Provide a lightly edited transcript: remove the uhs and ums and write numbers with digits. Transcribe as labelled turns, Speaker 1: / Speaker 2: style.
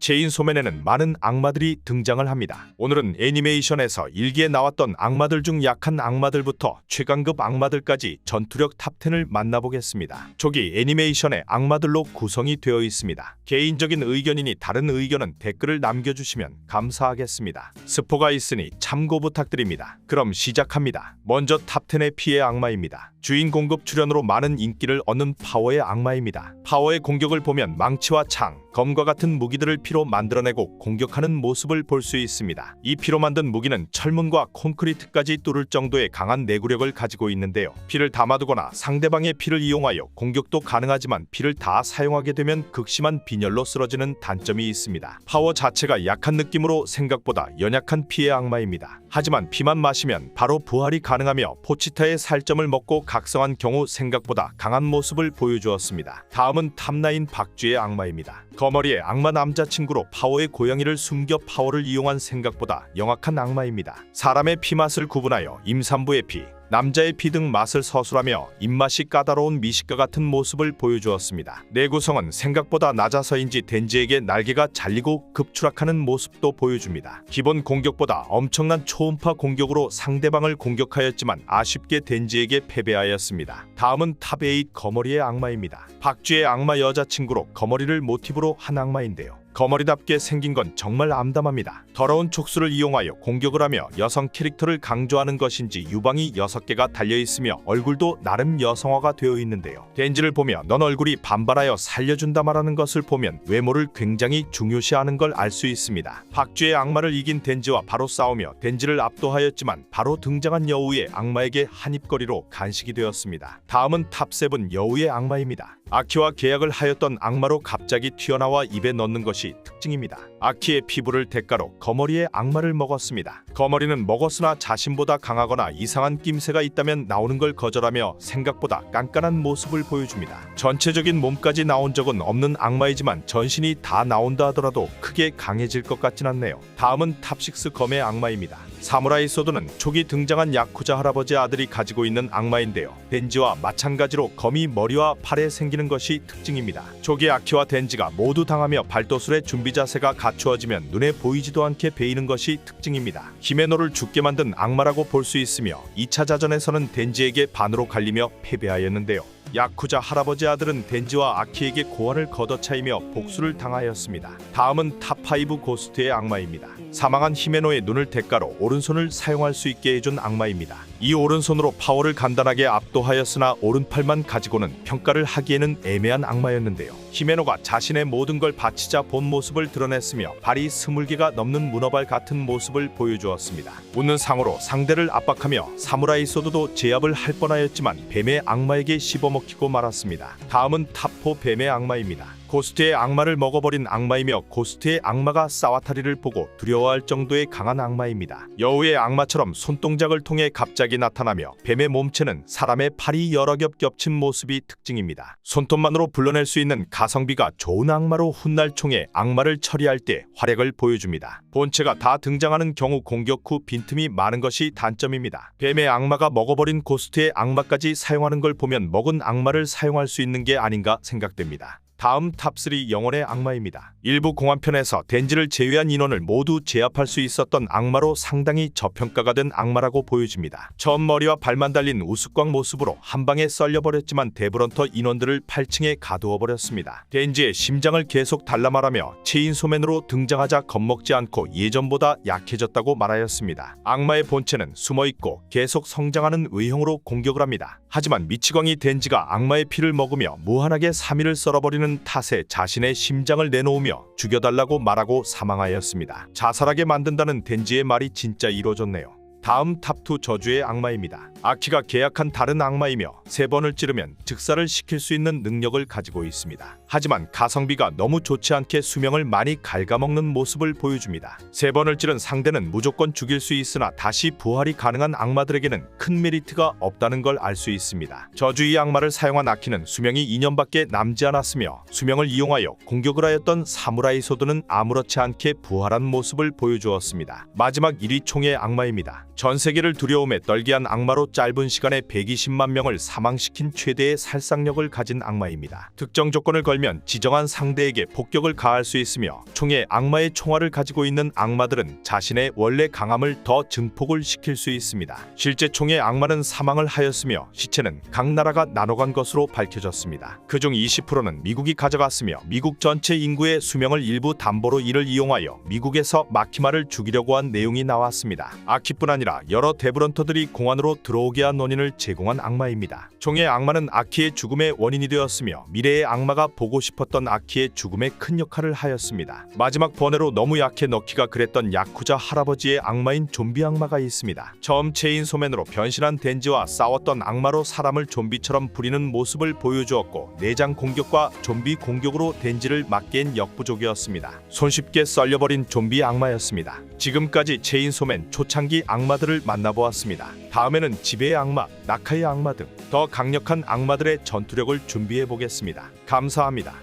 Speaker 1: 체인소맨에는 많은 악마들이 등장을 합니다. 오늘은 애니메이션에서 일기에 나왔던 악마들 중 약한 악마들부터 최강급 악마들까지 전투력 탑10을 만나보겠습니다. 초기 애니메이션의 악마들로 구성이 되어 있습니다. 개인적인 의견이니 다른 의견은 댓글을 남겨주시면 감사하겠습니다. 스포가 있으니 참고 부탁드립니다. 그럼 시작합니다. 먼저 탑10의 피해 악마입니다. 주인 공급 출연으로 많은 인기를 얻는 파워의 악마입니다. 파워의 공격을 보면 망치와 창, 검과 같은 무기들을 피로 만들어내고 공격하는 모습을 볼 수 있습니다. 이 피로 만든 무기는 철문과 콘크리트까지 뚫을 정도의 강한 내구력을 가지고 있는데요. 피를 담아두거나 상대방의 피를 이용하여 공격도 가능하지만 피를 다 사용하게 되면 극심한 빈혈로 쓰러지는 단점이 있습니다. 파워 자체가 약한 느낌으로 생각보다 연약한 피의 악마입니다. 하지만 피만 마시면 바로 부활이 가능하며 포치타의 살점을 먹고 각성한 경우 생각보다 강한 모습을 보여주었습니다. 다음은 탑9 박쥐의 악마입니다. 거머리의 악마 남자친구로 파워의 고양이를 숨겨 파워를 이용한 생각보다 영악한 악마입니다. 사람의 피맛을 구분하여 임산부의 피, 남자의 피 등 맛을 서술하며 입맛이 까다로운 미식가 같은 모습을 보여주었습니다. 내구성은 생각보다 낮아서인지 덴지에게 날개가 잘리고 급추락하는 모습도 보여줍니다. 기본 공격보다 엄청난 초음파 공격으로 상대방을 공격하였지만 아쉽게 덴지에게 패배하였습니다. 다음은 탑8 거머리의 악마입니다. 박쥐의 악마 여자친구로 거머리를 모티브로 한 악마인데요. 거머리답게 생긴 건 정말 암담합니다. 더러운 촉수를 이용하여 공격을 하며 여성 캐릭터를 강조하는 것인지 유방이 6개가 달려있으며 얼굴도 나름 여성화가 되어 있는데요. 덴지를 보며 넌 얼굴이 반발하여 살려준다 말하는 것을 보면 외모를 굉장히 중요시하는 걸 알 수 있습니다. 박쥐의 악마를 이긴 덴지와 바로 싸우며 덴지를 압도하였지만 바로 등장한 여우의 악마에게 한입거리로 간식이 되었습니다. 다음은 탑7 여우의 악마입니다. 아키와 계약을 하였던 악마로 갑자기 튀어나와 입에 넣는 것이 특징입니다. 아키의 피부를 대가로 거머리의 악마를 먹었습니다. 거머리는 먹었으나 자신보다 강하거나 이상한 낌새가 있다면 나오는 걸 거절하며 생각보다 깐깐한 모습을 보여줍니다. 전체적인 몸까지 나온 적은 없는 악마이지만 전신이 다 나온다 하더라도 크게 강해질 것 같진 않네요. 다음은 탑6 검의 악마입니다. 사무라이 소드는 초기 등장한 야쿠자 할아버지 아들이 가지고 있는 악마인데요. 덴지와 마찬가지로 검이 머리와 팔에 생기는 것이 특징입니다. 초기 아키와 덴지가 모두 당하며 발도술의 준비 자세가 갖추어지면 눈에 보이지도 않게 베이는 것이 특징입니다. 히메노를 죽게 만든 악마라고 볼 수 있으며 2차 자전에서는 덴지에게 반으로 갈리며 패배하였는데요. 야쿠자 할아버지 아들은 덴지와 아키에게 고환을 걷어차이며 복수를 당하였습니다. 다음은 탑5 고스트의 악마입니다. 사망한 히메노의 눈을 대가로 오른손을 사용할 수 있게 해준 악마입니다. 이 오른손으로 파워를 간단하게 압도하였으나 오른팔만 가지고는 평가를 하기에는 애매한 악마였는데요. 히메노가 자신의 모든 걸 바치자 본 모습을 드러냈으며 발이 20개가 넘는 문어발 같은 모습을 보여주었습니다. 웃는 상으로 상대를 압박하며 사무라이 소드도 제압을 할 뻔하였지만 뱀의 악마에게 씹어먹히고 말았습니다. 다음은 탑4 뱀의 악마입니다. 고스트의 악마를 먹어버린 악마이며 고스트의 악마가 사와타리를 보고 두려워할 정도의 강한 악마입니다. 여우의 악마처럼 손동작을 통해 갑자기 나타나며 뱀의 몸체는 사람의 팔이 여러 겹 겹친 모습이 특징입니다. 손톱만으로 불러낼 수 있는 가성비가 좋은 악마로 훗날 총에 악마를 처리할 때 활약을 보여줍니다. 본체가 다 등장하는 경우 공격 후 빈틈이 많은 것이 단점입니다. 뱀의 악마가 먹어버린 고스트의 악마까지 사용하는 걸 보면 먹은 악마를 사용할 수 있는 게 아닌가 생각됩니다. 다음 탑3 영혼의 악마입니다. 일부 공안편에서 덴지를 제외한 인원을 모두 제압할 수 있었던 악마로 상당히 저평가가 된 악마라고 보여집니다. 처음 머리와 발만 달린 우스꽝 모습으로 한방에 썰려버렸지만 데브런터 인원들을 8층에 가두어버렸습니다. 덴지의 심장을 계속 달라말하며 체인소맨으로 등장하자 겁먹지 않고 예전보다 약해졌다고 말하였습니다. 악마의 본체는 숨어있고 계속 성장하는 의형으로 공격을 합니다. 하지만 미치광이 덴지가 악마의 피를 먹으며 무한하게 3일을 썰어버리는 탓에 자신의 심장을 내놓으며 죽여달라고 말하고 사망하였습니다. 자살하게 만든다는 덴지의 말이 진짜 이루어졌네요. 다음 탑2 저주의 악마입니다. 아키가 계약한 다른 악마이며 3번을 찌르면 즉사를 시킬 수 있는 능력을 가지고 있습니다. 하지만 가성비가 너무 좋지 않게 수명을 많이 갉아먹는 모습을 보여줍니다. 3번을 찌른 상대는 무조건 죽일 수 있으나 다시 부활이 가능한 악마들에게는 큰 메리트가 없다는 걸 알 수 있습니다. 저주의 악마를 사용한 아키는 수명이 2년밖에 남지 않았으며 수명을 이용하여 공격을 하였던 사무라이 소드는 아무렇지 않게 부활한 모습을 보여주었습니다. 마지막 1위 총의 악마입니다. 전 세계를 두려움에 떨게 한 악마로 짧은 시간에 120만 명을 사망시킨 최대의 살상력을 가진 악마입니다. 특정 조건을 걸면 지정한 상대에게 폭격을 가할 수 있으며 총에 악마의 총알을 가지고 있는 악마들은 자신의 원래 강함을 더 증폭을 시킬 수 있습니다. 실제 총의 악마는 사망을 하였으며 시체는 각 나라가 나눠간 것으로 밝혀졌습니다. 그중 20%는 미국이 가져갔으며 미국 전체 인구의 수명을 일부 담보로 이를 이용하여 미국에서 마키마를 죽이려고 한 내용이 나왔습니다. 아키뿐 아니라 여러 데브런터들이 공안으로 들어오게 한 원인을 제공한 악마입니다. 총의 악마는 아키의 죽음의 원인이 되었으며 미래의 악마가 보고 싶었던 아키의 죽음에 큰 역할을 하였습니다. 마지막 번외로 너무 약해 넣기가 그랬던 야쿠자 할아버지의 악마인 좀비 악마가 있습니다. 처음 체인소맨으로 변신한 덴지와 싸웠던 악마로 사람을 좀비처럼 부리는 모습을 보여주었고 내장 공격과 좀비 공격으로 덴지를 맞기엔 역부족이었습니다. 손쉽게 썰려버린 좀비 악마였습니다. 지금까지 체인소맨 초창기 악마들을 만나보았습니다. 다음에는 지배의 악마, 나카의 악마 등 더 강력한 악마들의 전투력을 준비해 보겠습니다. 감사합니다.